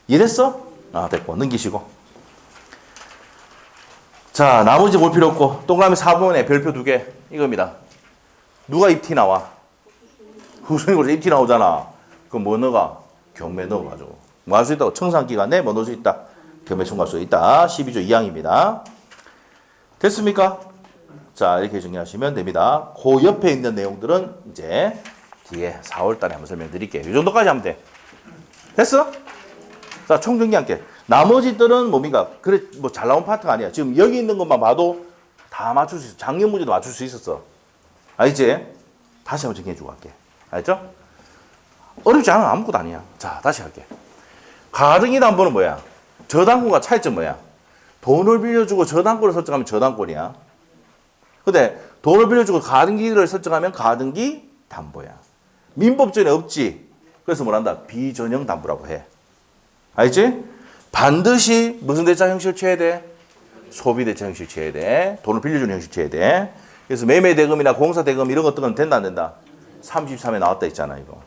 이해됐어? 됐고. 넘기시고. 자, 나머지 볼 필요 없고. 동그라미 4번에 별표 2개. 이겁니다. 누가 입티 나와? 후순위 권리자 입티 나오잖아. 그럼 뭐 넣어가? 경매 넣어가지고. 뭐 할 수 있다고? 청산기간 내에 뭐 넣을 수 있다? 경매 청구할 수 있다. 12조 2항입니다. 됐습니까? 자, 이렇게 정리하시면 됩니다. 그 옆에 있는 내용들은 이제 뒤에 4월달에 한번 설명드릴게요. 이 정도까지 하면 돼. 됐어? 자, 총 정리할게. 나머지들은 뭡니까? 그래, 뭐 잘 나온 파트가 아니야. 지금 여기 있는 것만 봐도 다 맞출 수 있어. 작년 문제도 맞출 수 있었어. 알지? 다시 한번 정리해주고 갈게. 알죠? 어렵지 않아. 아무것도 아니야. 자, 다시 할게. 가등기 담보는 뭐야? 저당권과 차이점 뭐야? 돈을 빌려주고 저당권을 설정하면 저당권이야. 근데 돈을 빌려주고 가등기를 설정하면 가등기 담보야. 민법전에 없지. 그래서 뭐란다? 비전형 담보라고 해. 알지? 반드시 무슨 대차 형식을 취해야 돼? 소비 대차 형식을 취해야 돼. 돈을 빌려주는 형식을 취해야 돼. 그래서 매매 대금이나 공사 대금 이런 것들은 된다 안 된다? 33에 나왔다 있잖아 이거.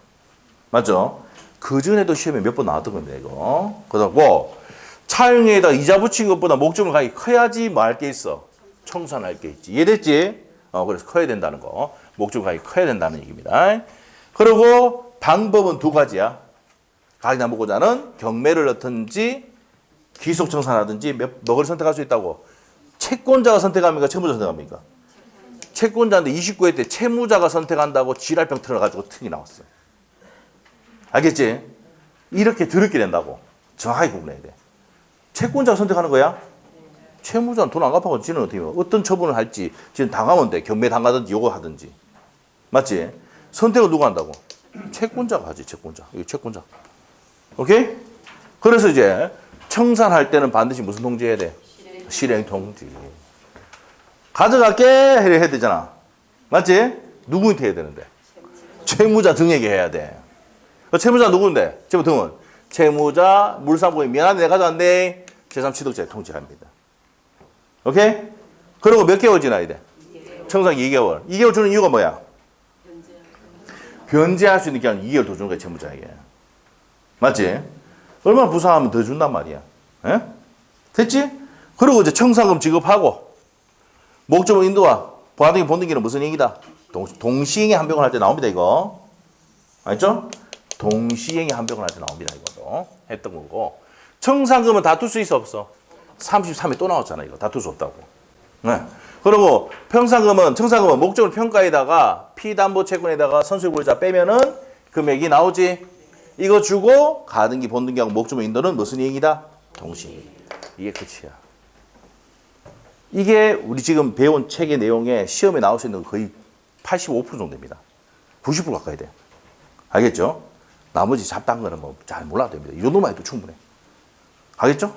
맞죠? 그 전에도 시험에 몇 번 나왔던 건데 이거. 그러고 차용에다 이자 붙인 것보다 목적물 가격이 커야지 뭐 할 게 있어. 청산할 게 있지. 이해됐지? 그래서 커야 된다는 거. 목적물 가격이 커야 된다는 얘기입니다. 그리고 방법은 두 가지야. 가등기담보권자는 경매를 넣든지 귀속 청산하든지 뭐를 선택할 수 있다고. 채권자가 선택합니까? 채무자 선택합니까? 채권자인데 29회 때 채무자가 선택한다고 지랄병 틀어가지고 특이 나왔어. 알겠지? 이렇게 더럽게 된다고. 정확하게 구분해야 돼. 채권자가 선택하는 거야? 채무자는 돈 안 갚아서 지는 어떻게 해요? 어떤 처분을 할지 지금 당하면 돼. 경매 당하든지 요거 하든지. 맞지? 선택을 누가 한다고? 채권자가 하지. 채권자. 이거 채권자. 오케이? 그래서 이제 청산할 때는 반드시 무슨 통지해야 돼? 실행 통지. 가져갈게 해야 되잖아. 맞지? 누구한테 해야 되는데? 채무자 등에게 해야 돼. 채무자 누구인데? 채무 등은? 채무자, 물상보증인 미안한데 내가 가져왔네. 제3취득자에 통지합니다. 오케이? 그리고 몇 개월 지나야 돼? 청산 2개월. 2개월 주는 이유가 뭐야? 변제할 수 있는 기간 2개월 더 주는 거야, 채무자에게. 맞지? 얼마나 부상하면 더 준단 말이야. 에? 됐지? 그리고 이제 청산금 지급하고, 목적물 인도와 부하등기 본등기는 무슨 얘기다? 동시행의 한병을 할 때 나옵니다, 이거. 알죠? 동시행의 한병을 할 때 나옵니다, 이거도. 했던 거고. 청산금은 다툴 수 있어, 없어? 33에 또 나왔잖아, 이거. 다툴 수 없다고. 네. 그리고 청산금은 목적물 평가에다가 피담보 채권에다가 선수권자 빼면은 금액이 나오지. 이거 주고 가등기, 본등기하고 목적물 인도는 무슨 얘기다? 동시행. 이게 끝이야. 이게 우리 지금 배운 책의 내용에 시험에 나올 수 있는 거의 85% 정도 됩니다. 90% 가까이 돼. 알겠죠? 나머지 잡다한 거는 뭐 잘 몰라도 됩니다. 이 정도만 해도 충분해. 알겠죠?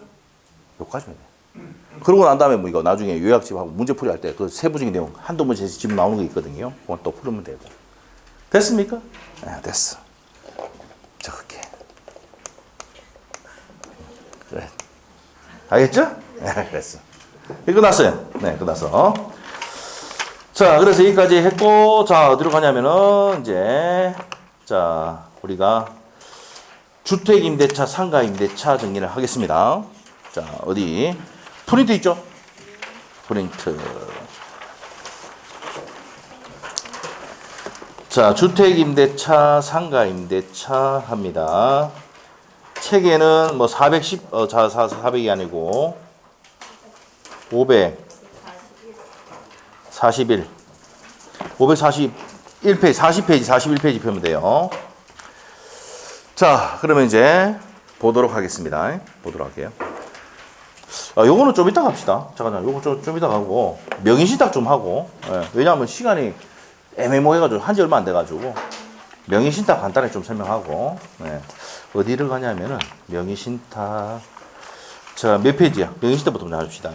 여기까지만 돼. 그러고 난 다음에 뭐 이거 나중에 요약집하고 문제풀이 할 때 그 세부적인 내용 한두 문제에서 지금 나오는 거 있거든요. 그건 또 풀으면 되고. 됐습니까? 네, 됐어. 저렇게. 그래. 알겠죠? 네, 됐어. 끝났어요. 네, 끝났어. 자, 그래서 여기까지 했고, 자, 어디로 가냐면은, 이제, 자, 우리가 주택임대차, 상가임대차 정리를 하겠습니다. 자, 어디? 프린트 있죠? 프린트. 자, 주택임대차, 상가임대차 합니다. 책에는 뭐 410, 400이 아니고, 541. 541페이지, 40페이지, 41페이지 펴면 돼요. 자, 그러면 이제 보도록 하겠습니다. 보도록 할게요. 요거는 좀 이따 갑시다. 잠깐만, 요거 좀 이따 가고, 명의신탁 좀 하고, 예, 왜냐하면 시간이 애매모호해가지고, 한지 얼마 안 돼가지고, 명의신탁 간단히 좀 설명하고, 예, 어디를 가냐면은, 명의신탁, 자, 몇 페이지야? 명의신탁부터 먼저 해줍시다.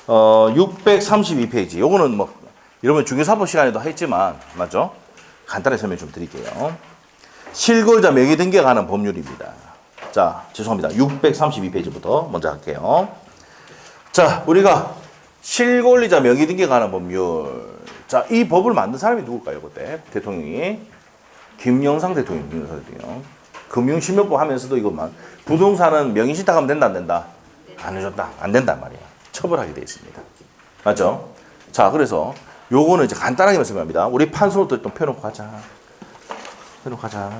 632페이지. 요거는 뭐, 여러분 중개사법 시간에도 했지만, 맞죠? 간단히 설명 좀 드릴게요. 실거주자 명의 등기에 관한 법률입니다. 자, 죄송합니다. 632페이지부터 먼저 할게요. 자, 우리가 실권리자 명의 등기에 관한 법률. 자, 이 법을 만든 사람이 누굴까요, 그때? 대통령이. 김영삼 대통령, 김영삼 대통령. 금융실명법 하면서도 이것만. 부동산은 명의신탁하면 된다, 안 된다? 안 해줬다. 안 된단 말이야. 처벌하게 되어 있습니다. 맞죠? 자, 그래서 요거는 이제 간단하게 설명합니다. 우리 판소부터 좀 펴놓고 가자. 펴놓고 가자.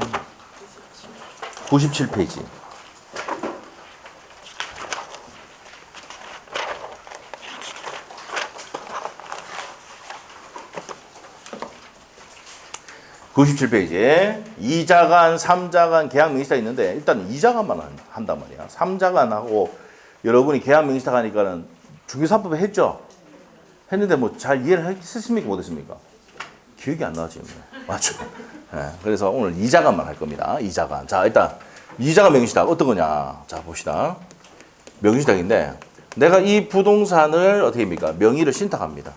97페이지. (97페이지에) 2자간, 3자간 계약 명의신탁이 있는데 일단 2자간만 한단 말이야. 3자간하고 여러분이 계약 명의신탁 하니까는 중개사법에 했죠? 했는데 뭐 잘 이해를 했습니까? 못했습니까? 기억이 안 나지. 맞죠? 네, 그래서 오늘 2자간만 할 겁니다. 2자간. 자, 일단 2자간 명의신탁 어떤 거냐? 자, 봅시다. 명의신탁인데 내가 이 부동산을 어떻게 합니까? 명의를 신탁합니다.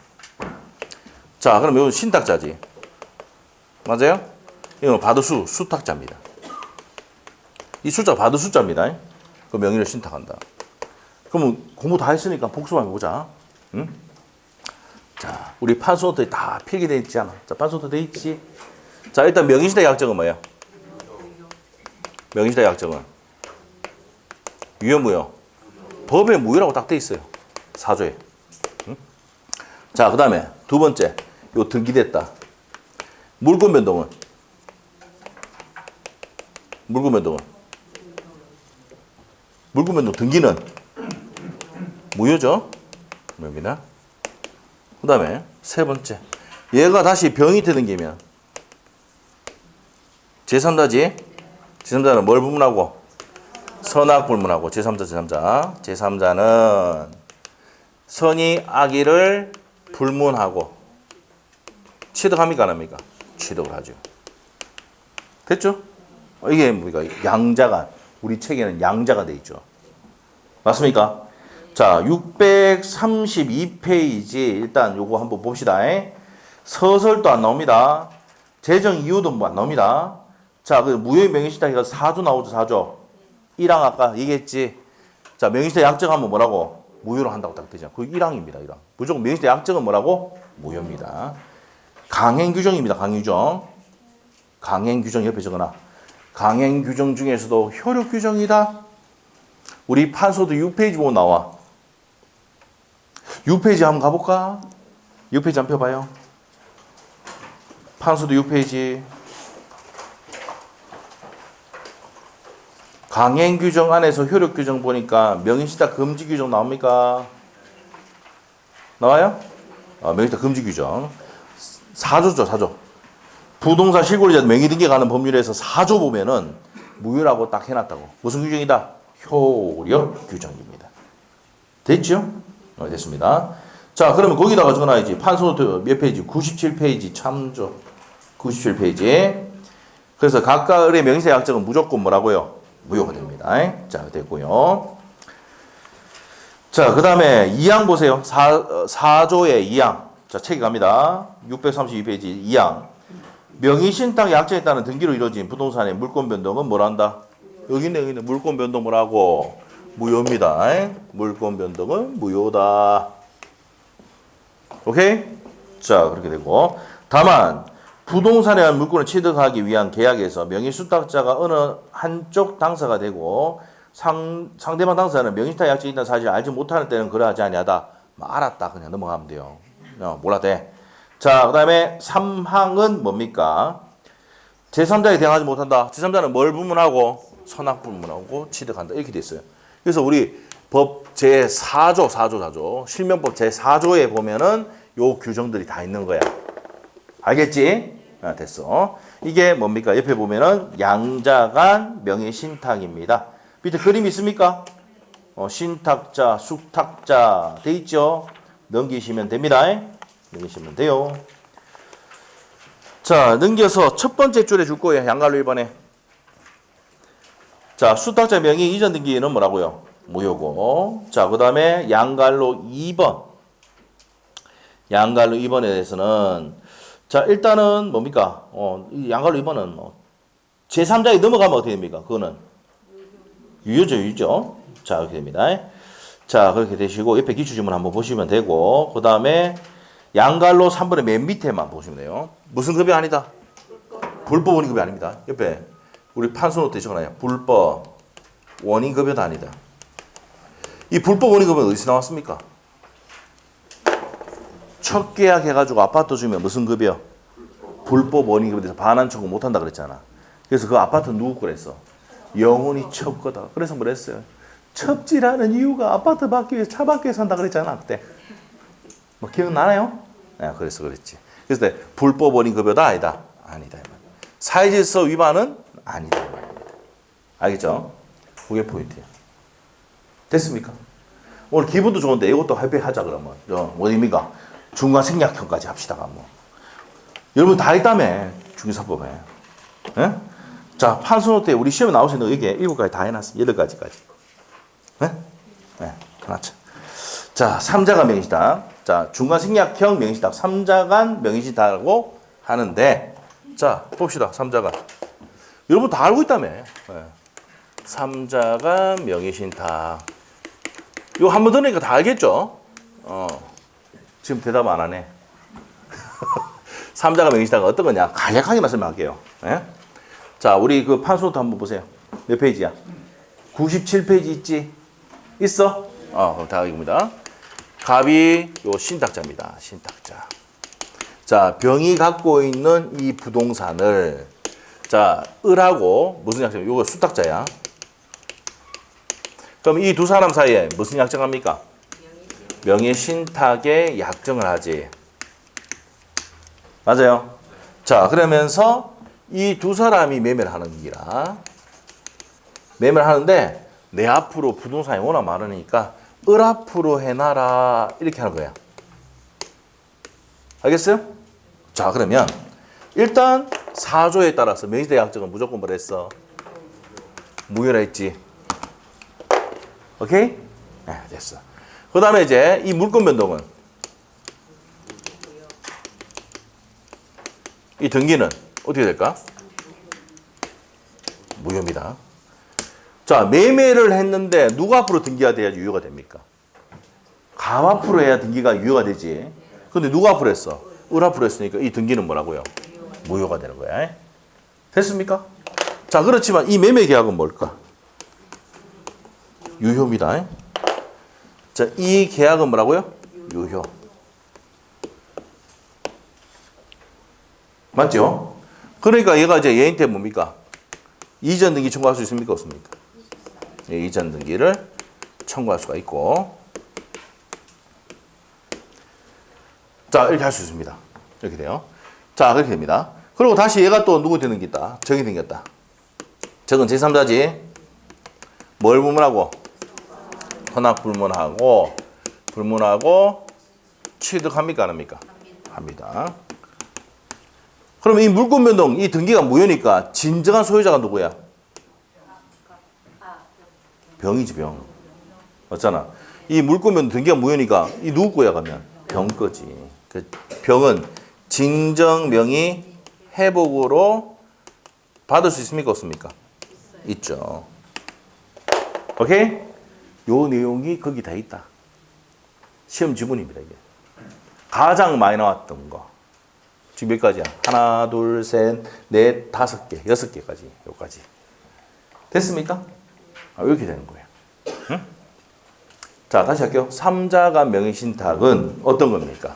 자, 그럼 이건 신탁자지. 맞아요? 이건 받을 수탁자입니다. 이 숫자 받을 숫자입니다. 그 명의를 신탁한다. 그러면 공부 다 했으니까 복습만 해보자. 응? 자, 우리 판소노트에 다 필기되어 있지 않아? 자, 판소노트 되어 있지? 자, 일단 명의신탁 약정은 뭐예요? 명의신탁 약정은 유효 무효? 법에 무효라고 딱 돼 있어요. 4조에. 응? 자, 그 다음에 두 번째, 요 등기됐다. 물권 변동은? 물권 변동은? 물권 변동 등기는? 무효죠? 무효입니다. 그 다음에 세 번째, 얘가 다시 병이태 등기면 제3자지? 제3자는 뭘 불문하고? 선악 불문하고 제3자 제3자는 선이 악의를 불문하고 취득합니까 안 합니까? 취득을 하죠. 됐죠? 이게 우리가 양자가, 우리 책에는 양자가 돼 있죠. 맞습니까? 자, 632페이지 일단 요거 한번 봅시다. 서설도 안 나옵니다. 재정 이유도 안 나옵니다. 자, 그 무효의 명의신탁이 4조 나오죠, 4조. 1항 아까 얘기했지. 자, 명의신탁 약정하면 뭐라고? 무효로 한다고 딱 되죠. 그 1항입니다, 1항. 무조건 명의신탁 약정은 뭐라고? 무효입니다. 강행규정입니다. 강행규정. 강행규정 옆에 적어놔. 강행규정 중에서도 효력규정이다. 우리 판소도 6페이지 보고 나와. 6페이지 한번 가볼까? 6페이지 한번 펴봐요. 판소도 6페이지. 강행규정 안에서 효력규정 보니까 명의신탁 금지규정 나옵니까? 나와요? 명의신탁 금지규정. 4조죠, 4조. 부동산 실권리자 명의 등기에 관한 법률에서 4조 보면은 무효라고 딱 해놨다고. 무슨 규정이다? 효력 규정입니다. 됐죠? 됐습니다. 자, 그러면 거기다가 적어놔야지. 판소노트 몇 페이지? 97페이지 참조. 97페이지. 그래서 각각 을의 명의세 약정은 무조건 뭐라고요? 무효가 됩니다. 자, 됐고요. 자, 그 다음에 2항 보세요. 4조의 2항. 자, 책이 갑니다. 632페이지 2항. 명의신탁 약정에 따른 등기로 이루어진 부동산의 물권 변동은 뭐라 한다? 여기 있네. 물권 변동 뭐라고? 무효입니다. 물권 변동은 무효다. 오케이? 자, 그렇게 되고. 다만, 부동산에 대한 물권을 취득하기 위한 계약에서 명의수탁자가 어느 한쪽 당사가 되고 상대방 당사는 명의신탁 약정이 있다는 사실을 알지 못하는 때는 그러하지 아니하다. 알았다. 그냥 넘어가면 돼요. 몰랐대. 자, 그 다음에 3항은 뭡니까? 제3자에 대항하지 못한다. 제3자는 뭘 불문하고? 선악 불문하고 취득한다. 이렇게 돼 있어요. 그래서 우리 법 제4조, 실명법 제4조에 보면은 요 규정들이 다 있는 거야. 알겠지? 됐어. 이게 뭡니까? 옆에 보면은 양자간 명의신탁입니다. 밑에 그림 있습니까? 신탁자, 숙탁자 돼 있죠? 넘기시면 됩니다. 넘기시면 돼요. 자, 넘겨서 첫 번째 줄에 줄 거예요. 양갈로 1번에. 자, 수탁자 명의 이전 등기는 뭐라고요? 무효고. 자, 그 다음에 양갈로 2번. 양갈로 2번에 대해서는 자, 일단은 뭡니까? 이 양갈로 2번은 제3자에 넘어가면 어떻게 됩니까? 그거는 유효죠, 유효죠. 자, 이렇게 됩니다. 자, 그렇게 되시고 옆에 기출지문 한번 보시면 되고 그 다음에 양갈로 3번의 맨 밑에만 보시면 돼요. 무슨 급여 아니다? 불법 원인급여 아닙니다. 옆에 우리 판소노트 적어놔요. 불법 원인급여도 아니다. 이 불법 원인급여는 어디서 나왔습니까? 첫 계약 해가지고 아파트 주면 무슨 급여? 불법 원인급여에 대해서 반환 청구 못한다 그랬잖아. 그래서 그 아파트 누구 거랬어? 영혼이 첩 거다. 그래서 뭐랬어요? 첩지라는 이유가 아파트 받기 위해서 차 밖에 산다 그랬잖아 그때. 뭐 기억나나요? 네, 그래서 그랬지. 그래서 네, 불법 원인급여다 아니다? 아니다. 사회질서 위반은 아니다. 알겠죠? 그게 포인트야. 됐습니까? 오늘 기분도 좋은데 이것도 하자 그러면. 어디입니까? 중간 생략형까지 합시다. 뭐. 여러분 다 있다며 중개사법에. 예? 자, 판소노트에 우리 시험에 나올 수 있는 이게 7가지 다 해놨습니다. 8가지까지. 네? 네, 해놨죠. 자, 3자간 명의신탁. 자, 중간 생략형 명의신탁. 3자간 명의신탁이라고 하는데, 자, 봅시다. 3자간. 여러분 다 알고 있다며. 네. 3자간 명의신탁. 이거 한 번 들으니까 다 알겠죠? 지금 대답 안 하네. 3자간 명의신탁은 어떤 거냐? 간략하게 말씀할게요. 네? 자, 우리 그 판소노트 한번 보세요. 몇 페이지야? 97페이지 있지? 있어? 그럼 다 이겁니다. 갑이 요 신탁자입니다. 신탁자. 자, 병이 갖고 있는 이 부동산을 자, 을하고 무슨 약정? 요거 수탁자야. 그럼 이 두 사람 사이에 무슨 약정합니까? 명의신탁의 약정을 하지. 맞아요. 자, 그러면서 이 두 사람이 매매를 하는 기라. 매매를 하는데 내 앞으로 부동산이 워낙 많으니까 을 앞으로 해놔라 이렇게 하는 거야. 알겠어요? 자, 그러면 일단 사조에 따라서 명의신탁 약정은 무조건 뭐라 했어? 무효라 했지. 오케이? 네, 됐어. 그 다음에 이제 이 물권 변동은 이 등기는 어떻게 될까? 무효입니다. 자, 매매를 했는데 누가 앞으로 등기가 돼야지 유효가 됩니까? 감 앞으로 해야 등기가 유효가 되지. 근데 누가 앞으로 했어? 을 앞으로 했으니까 이 등기는 뭐라고요? 무효가 되는 거야. 됐습니까? 자, 그렇지만 이 매매 계약은 뭘까? 유효입니다. 자, 이 계약은 뭐라고요? 유효. 맞죠? 그러니까 얘가 이제 얘한테 뭡니까? 이전 등기 청구할 수 있습니까? 없습니까? 이전 등기를 청구할 수가 있고. 자, 이렇게 할 수 있습니다. 이렇게 돼요. 자, 그렇게 됩니다. 그리고 다시 얘가 또 누구 되는 게 있다? 적이 생겼다. 적은 제3자지. 뭘 불문하고? 헌납 불문하고, 취득합니까? 안 합니까? 합니다. 그럼 이 물권 변동, 이 등기가 무효니까 진정한 소유자가 누구야? 병이지, 병. 맞잖아. 이 물권 변동 등기가 무효니까 이 누구 거야, 가면? 병 거지. 그 병은 징정명의 회복으로 받을 수 있습니까? 없습니까? 있죠. 오케이? 요 내용이 거기 다 있다. 시험 지문입니다, 이게. 가장 많이 나왔던 거. 지금 몇 가지야? 하나, 둘, 셋, 넷, 5개, 6개까지. 여기까지. 됐습니까? 이렇게 되는 거예요. 응? 자, 다시 할게요. 3자간 명의신탁은 어떤 겁니까?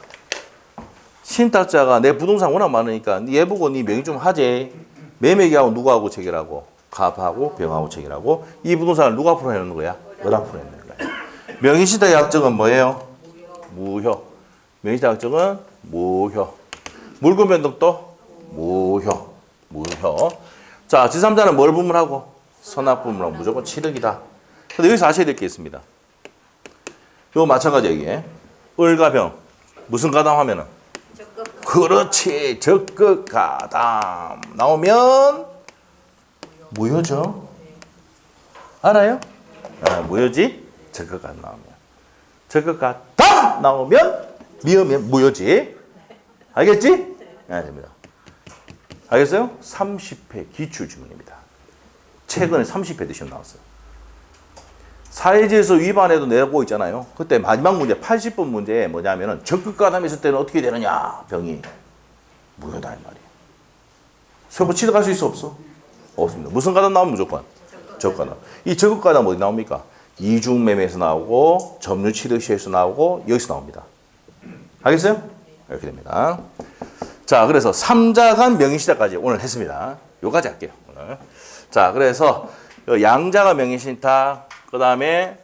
신탁자가 내 부동산 워낙 많으니까 얘 보고 네 명의 좀 하지. 매매계약은 누구하고 체결하고? 갑하고 병하고 체결하고. 이 부동산을 누가 앞으로 해놓는 거야? 을 앞으로 해놓는 거야. 명의신탁 약정은 뭐예요? 무효. 명의신탁 약정은 무효. 물권 변동도 무효. 무효. 자, 제3자는 뭘 분문하고? 선악 분문하고 무조건 치륵이다. 근데 여기서 아셔야 될 게 있습니다. 요 마찬가지야, 이게. 을과 병. 무슨 가담 하면은? 그렇지. 적극 가담. 나오면 무효죠. 알아요? 아, 무효지? 적극 가담 나오면. 적극 가담 나오면 미으면 무효지. 알겠지? 네, 됩니다. 알겠어요? 30회 기출지문입니다. 최근에 30회 시험 나왔어요. 사회질서 위반에도 내고 있잖아요. 그때 마지막 문제 80번 문제에 뭐냐면은 적극 가담 있을 때는 어떻게 되느냐? 병이 무효다 이 말이에요. 세부 취득할 수 있어 없어? 없습니다. 무슨 가담 나오면 무조건 적극 가담. 이 적극 가담 어디 나옵니까? 이중매매에서 나오고 점유취득시에서 나오고 여기서 나옵니다. 알겠어요? 이렇게 됩니다. 자, 그래서 3자 간 명의신탁까지 오늘 했습니다. 요까지 할게요. 오늘. 자, 그래서 양자가 명의신탁, 그 다음에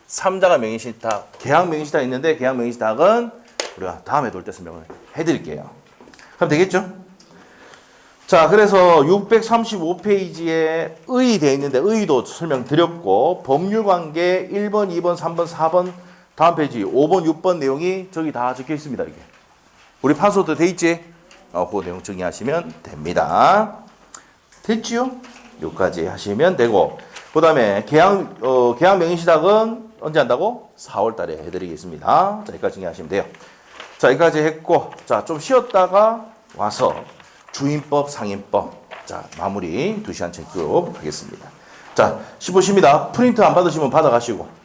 3자가 명의신탁, 계약 명의신탁 있는데 계약 명의신탁은 우리가 다음에 돌 때 설명을 해드릴게요. 그럼 되겠죠? 자, 그래서 635페이지에 의 돼 있는데 의도 설명드렸고 법률관계 1번, 2번, 3번, 4번 다음 페이지 5번, 6번 내용이 저기 다 적혀 있습니다. 이게. 우리 판소도 돼 있지? 그 내용 정리하시면 됩니다. 됐지요? 여기까지 하시면 되고 그 다음에 계약 명의시작은 언제 한다고? 4월 달에 해드리겠습니다. 자, 여기까지 정리하시면 돼요. 자, 여기까지 했고 자, 좀 쉬었다가 와서 주임법, 상임법 자, 마무리 2시간 체크 하겠습니다. 자, 15시입니다. 프린트 안 받으시면 받아가시고